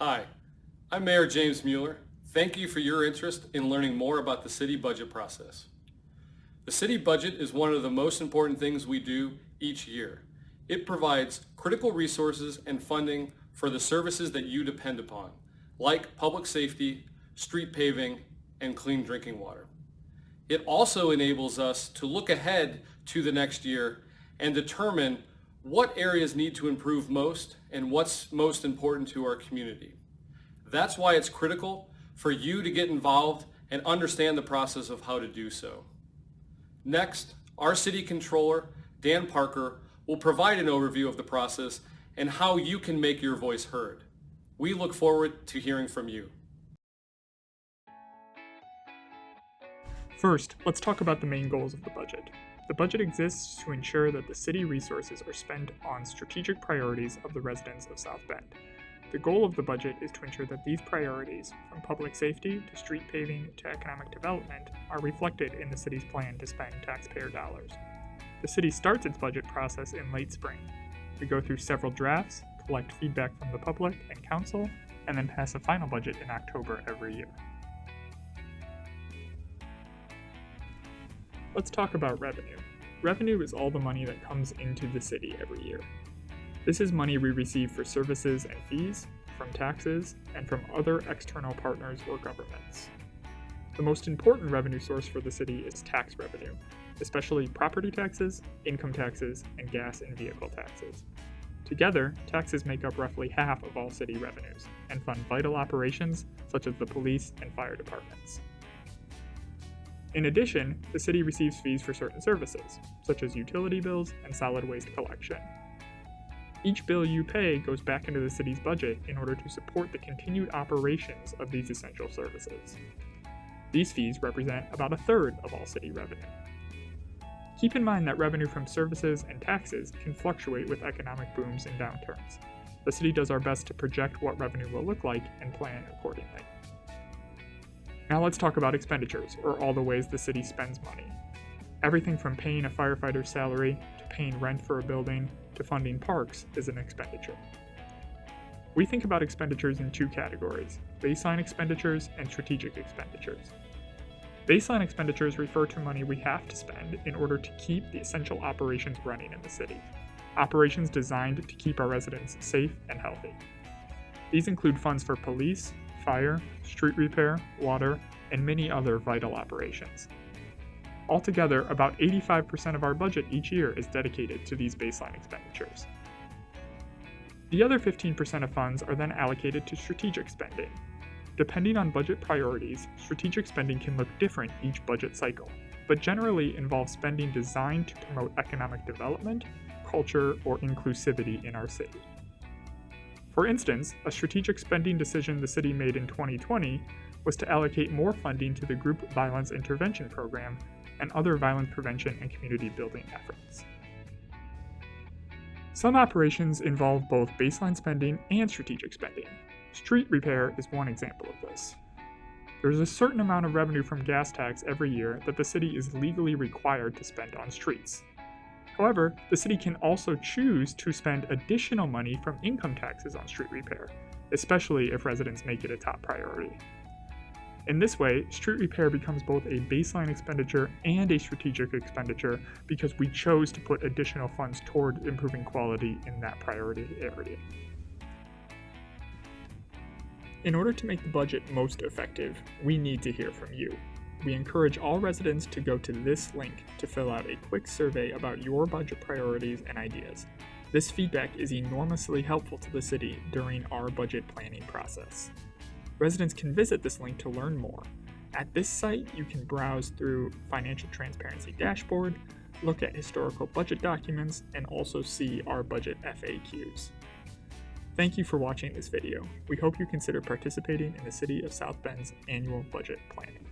Hi, I'm Mayor James Mueller. Thank you for your interest in learning more about the city budget process. The city budget is one of the most important things we do each year. It provides critical resources and funding for the services that you depend upon, like public safety, street paving, and clean drinking water. It also enables us to look ahead to the next year and determine what areas need to improve most and what's most important to our community. That's why it's critical for you to get involved and understand the process of how to do so. Next, our City Controller, Dan Parker, will provide an overview of the process and how you can make your voice heard. We look forward to hearing from you. First, let's talk about the main goals of the budget. The budget exists to ensure that the city resources are spent on strategic priorities of the residents of South Bend. The goal of the budget is to ensure that these priorities, from public safety to street paving to economic development, are reflected in the city's plan to spend taxpayer dollars. The city starts its budget process in late spring. We go through several drafts, collect feedback from the public and council, and then pass a final budget in October every year. Let's talk about revenue. Revenue is all the money that comes into the city every year. This is money we receive for services and fees, from taxes, and from other external partners or governments. The most important revenue source for the city is tax revenue, especially property taxes, income taxes, and gas and vehicle taxes. Together, taxes make up roughly half of all city revenues and fund vital operations such as the police and fire departments. In addition, the city receives fees for certain services, such as utility bills and solid waste collection. Each bill you pay goes back into the city's budget in order to support the continued operations of these essential services. These fees represent about a third of all city revenue. Keep in mind that revenue from services and taxes can fluctuate with economic booms and downturns. The city does our best to project what revenue will look like and plan accordingly. Now let's talk about expenditures, or all the ways the city spends money. Everything from paying a firefighter's salary, to paying rent for a building, to funding parks is an expenditure. We think about expenditures in two categories: baseline expenditures and strategic expenditures. Baseline expenditures refer to money we have to spend in order to keep the essential operations running in the city. Operations designed to keep our residents safe and healthy. These include funds for police, fire, street repair, water, and many other vital operations. Altogether, about 85% of our budget each year is dedicated to these baseline expenditures. The other 15% of funds are then allocated to strategic spending. Depending on budget priorities, strategic spending can look different each budget cycle, but generally involves spending designed to promote economic development, culture, or inclusivity in our city. For instance, a strategic spending decision the city made in 2020 was to allocate more funding to the Group Violence Intervention Program and other violence prevention and community building efforts. Some operations involve both baseline spending and strategic spending. Street repair is one example of this. There is a certain amount of revenue from gas tax every year that the city is legally required to spend on streets. However, the city can also choose to spend additional money from income taxes on street repair, especially if residents make it a top priority. In this way, street repair becomes both a baseline expenditure and a strategic expenditure because we chose to put additional funds toward improving quality in that priority area. In order to make the budget most effective, we need to hear from you. We encourage all residents to go to this link to fill out a quick survey about your budget priorities and ideas. This feedback is enormously helpful to the city during our budget planning process. Residents can visit this link to learn more. At this site, you can browse through Financial Transparency Dashboard, look at historical budget documents, and also see our budget FAQs. Thank you for watching this video. We hope you consider participating in the City of South Bend's annual budget planning.